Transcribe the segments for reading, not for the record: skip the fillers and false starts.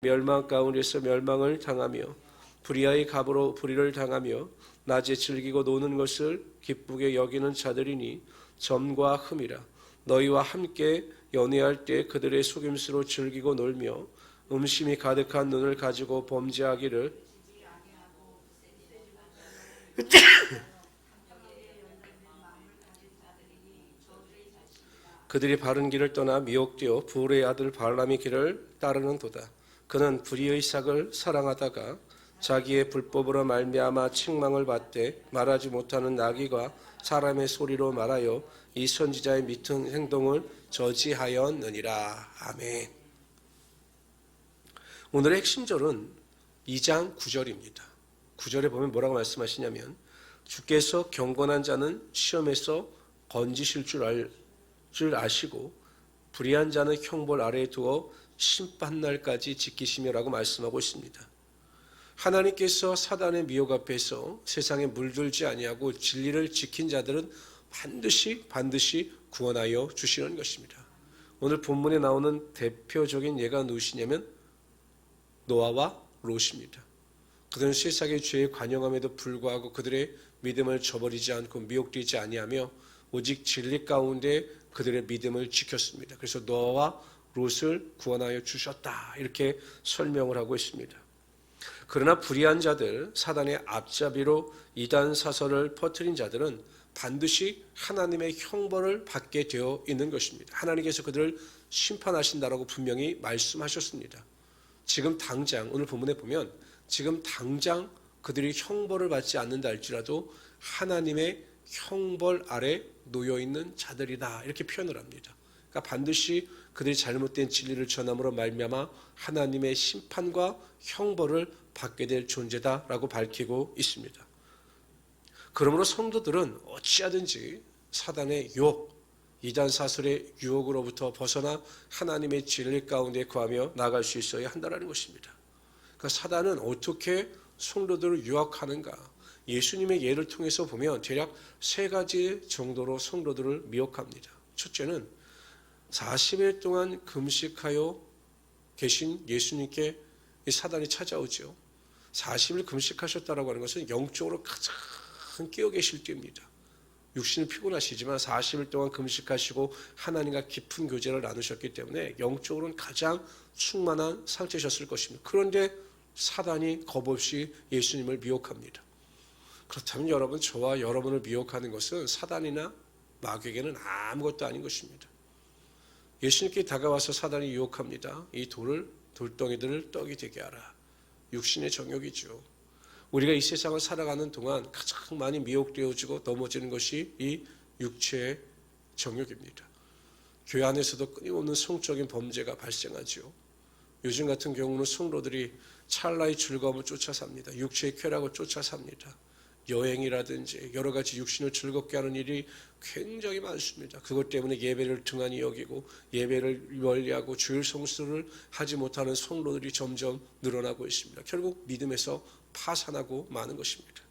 멸망 가운데서 멸망을 당하며 불의의 갑으로 불의를 당하며 낮에 즐기고 노는 것을 기쁘게 여기는 자들이니 점과 흠이라. 너희와 함께 연애할 때 그들의 속임수로 즐기고 놀며 음심이 가득한 눈을 가지고 범죄하기를 그들이 바른 길을 떠나 미혹되어 부울의 아들 발람의 길을 따르는도다. 그는 불의의 삭을 사랑하다가 자기의 불법으로 말미암아 책망을 받되 말하지 못하는 나귀가 사람의 소리로 말하여 이 선지자의 밑은 행동을 저지하였느니라. 아멘. 오늘의 핵심절은 2장 9절입니다. 9절에 보면 뭐라고 말씀하시냐면 주께서 경건한 자는 시험에서 건지실 줄 아시고 불의한 자는 형벌 아래에 두어 심판날까지 지키시며라고 말씀하고 있습니다. 하나님께서 사단의 미혹 앞에서 세상에 물들지 아니하고 진리를 지킨 자들은 반드시 구원하여 주시는 것입니다. 오늘 본문에 나오는 대표적인 예가 누구시냐면 노아와 롯입니다. 그들은 세상의 죄에 관영함에도 불구하고 그들의 믿음을 저버리지 않고 미혹되지 아니하며 오직 진리 가운데 그들의 믿음을 지켰습니다. 그래서 노아와 롯을 구원하여 주셨다 이렇게 설명을 하고 있습니다. 그러나 불의한 자들, 사단의 앞잡이로 이단 사설을 퍼뜨린 자들은 반드시 하나님의 형벌을 받게 되어 있는 것입니다. 하나님께서 그들을 심판하신다라고 분명히 말씀하셨습니다. 지금 당장 오늘 본문에 보면 지금 당장 그들이 형벌을 받지 않는다 할지라도 하나님의 형벌 아래 놓여있는 자들이다 이렇게 표현을 합니다. 그러니까 반드시 그들이 잘못된 진리를 전함으로 말미암아 하나님의 심판과 형벌을 받게 될 존재다라고 밝히고 있습니다. 그러므로 성도들은 어찌하든지 사단의 유혹, 이단 사설의 유혹으로부터 벗어나 하나님의 진리 가운데 거하며 나아갈 수 있어야 한다는 것입니다. 그러니까 사단은 어떻게 성도들을 유혹하는가? 예수님의 예를 통해서 보면 대략 3가지 정도로 성도들을 미혹합니다. 첫째는 40일 동안 금식하여 계신 예수님께 사단이 찾아오죠. 40일 금식하셨다라고 하는 것은 영적으로 가장 깨어 계실 때입니다. 육신은 피곤하시지만 40일 동안 금식하시고 하나님과 깊은 교제를 나누셨기 때문에 영적으로는 가장 충만한 상태셨을 것입니다. 그런데 사단이 겁없이 예수님을 미혹합니다. 그렇다면 여러분, 저와 여러분을 미혹하는 것은 사단이나 마귀에게는 아무것도 아닌 것입니다. 예수님께 다가와서 사단이 유혹합니다. 이 돌덩이들을 떡이 되게 하라. 육신의 정욕이죠. 우리가 이 세상을 살아가는 동안 가장 많이 미혹되어지고 넘어지는 것이 이 육체의 정욕입니다. 교회 안에서도 끊임없는 성적인 범죄가 발생하죠. 요즘 같은 경우는 성도들이 찰나의 즐거움을 쫓아 삽니다. 육체의 쾌락을 쫓아 삽니다. 여행이라든지 여러 가지 육신을 즐겁게 하는 일이 굉장히 많습니다. 그것 때문에 예배를 등한히 여기고 예배를 멀리하고 주일 성수를 하지 못하는 성도들이 점점 늘어나고 있습니다. 결국 믿음에서 파산하고 마는 것입니다.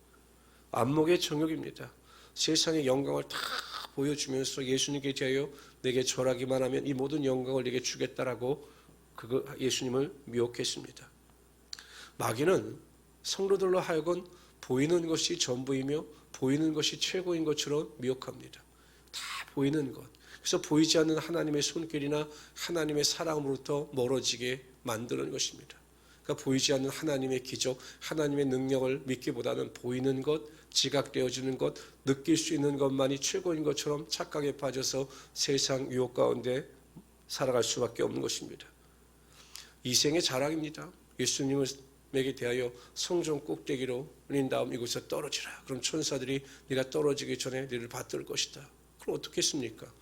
안목의 정욕입니다. 세상의 영광을 다 보여주면서 예수님께 대하여 내게 절하기만 하면 이 모든 영광을 내게 주겠다라고 예수님을 미혹했습니다. 마귀는 성도들로 하여금 보이는 것이 전부이며 보이는 것이 최고인 것처럼 미혹합니다. 다 보이는 것. 그래서 보이지 않는 하나님의 손길이나 하나님의 사랑으로부터 멀어지게 만드는 것입니다. 그러니까 보이지 않는 하나님의 기적, 하나님의 능력을 믿기보다는 보이는 것, 지각되어지는 것, 느낄 수 있는 것만이 최고인 것처럼 착각에 빠져서 세상 유혹 가운데 살아갈 수밖에 없는 것입니다. 이생의 자랑입니다. 예수님에게 대하여 성전 꼭대기로 올린 다음 이곳에 떨어지라. 그럼 천사들이 네가 떨어지기 전에 너를 받들 것이다. 그럼 어떻게 했습니까?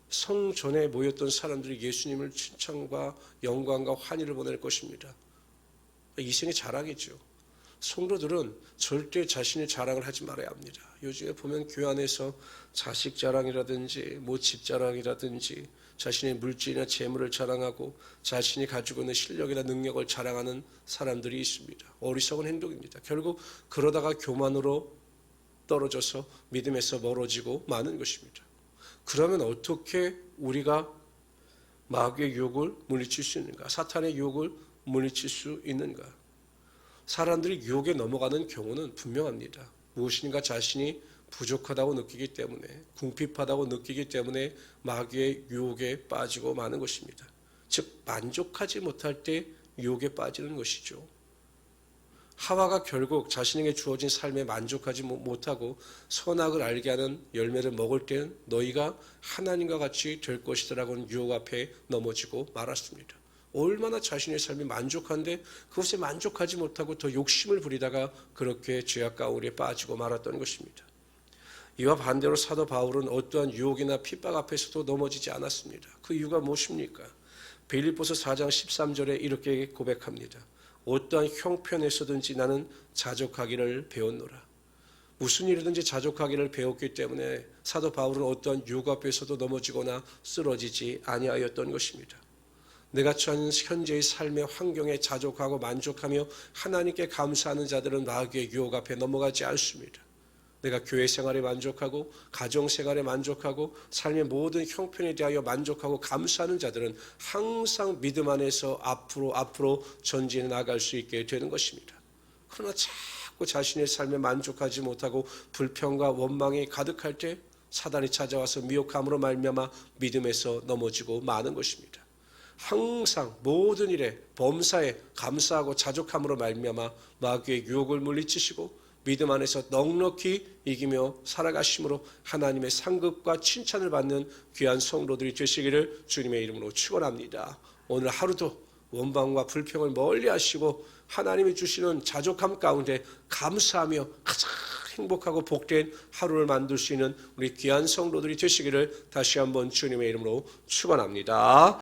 성전에 모였던 사람들이 예수님을 칭찬과 영광과 환희를 보낼 것입니다. 이생의 자랑이죠. 성도들은 절대 자신의 자랑을 하지 말아야 합니다. 요즘에 보면 교회 안에서 자식 자랑이라든지 집 자랑이라든지 자신의 물질이나 재물을 자랑하고 자신이 가지고 있는 실력이나 능력을 자랑하는 사람들이 있습니다. 어리석은 행동입니다. 결국 그러다가 교만으로 떨어져서 믿음에서 멀어지고 마는 것입니다. 그러면 어떻게 우리가 마귀의 유혹을 물리칠 수 있는가? 사탄의 유혹을 물리칠 수 있는가? 사람들이 유혹에 넘어가는 경우는 분명합니다. 무엇인가 자신이 부족하다고 느끼기 때문에, 궁핍하다고 느끼기 때문에 마귀의 유혹에 빠지고 마는 것입니다. 즉 만족하지 못할 때 유혹에 빠지는 것이죠. 하와가 결국 자신에게 주어진 삶에 만족하지 못하고 선악을 알게 하는 열매를 먹을 때는 너희가 하나님과 같이 될 것이다라고는 유혹 앞에 넘어지고 말았습니다. 얼마나 자신의 삶이 만족한데 그것에 만족하지 못하고 더 욕심을 부리다가 그렇게 죄악 가운데 빠지고 말았던 것입니다. 이와 반대로 사도 바울은 어떠한 유혹이나 핍박 앞에서도 넘어지지 않았습니다. 그 이유가 무엇입니까? 빌립보서 4장 13절에 이렇게 고백합니다. 어떠한 형편에서든지 나는 자족하기를 배웠노라. 무슨 일이든지 자족하기를 배웠기 때문에 사도 바울은 어떠한 유혹 앞에서도 넘어지거나 쓰러지지 아니하였던 것입니다. 내가 처한 현재의 삶의 환경에 자족하고 만족하며 하나님께 감사하는 자들은 마귀의 유혹 앞에 넘어가지 않습니다. 내가 교회 생활에 만족하고 가정 생활에 만족하고 삶의 모든 형편에 대하여 만족하고 감사하는 자들은 항상 믿음 안에서 앞으로 전진해 나갈 수 있게 되는 것입니다. 그러나 자꾸 자신의 삶에 만족하지 못하고 불평과 원망이 가득할 때 사단이 찾아와서 미혹함으로 말미암아 믿음에서 넘어지고 마는 것입니다. 항상 모든 일에 범사에 감사하고 자족함으로 말미암아 마귀의 유혹을 물리치시고 믿음 안에서 넉넉히 이기며 살아가심으로 하나님의 상급과 칭찬을 받는 귀한 성도들이 되시기를 주님의 이름으로 축원합니다. 오늘 하루도 원망과 불평을 멀리하시고 하나님이 주시는 자족함 가운데 감사하며 가장 행복하고 복된 하루를 만들 수 있는 우리 귀한 성도들이 되시기를 다시 한번 주님의 이름으로 축원합니다.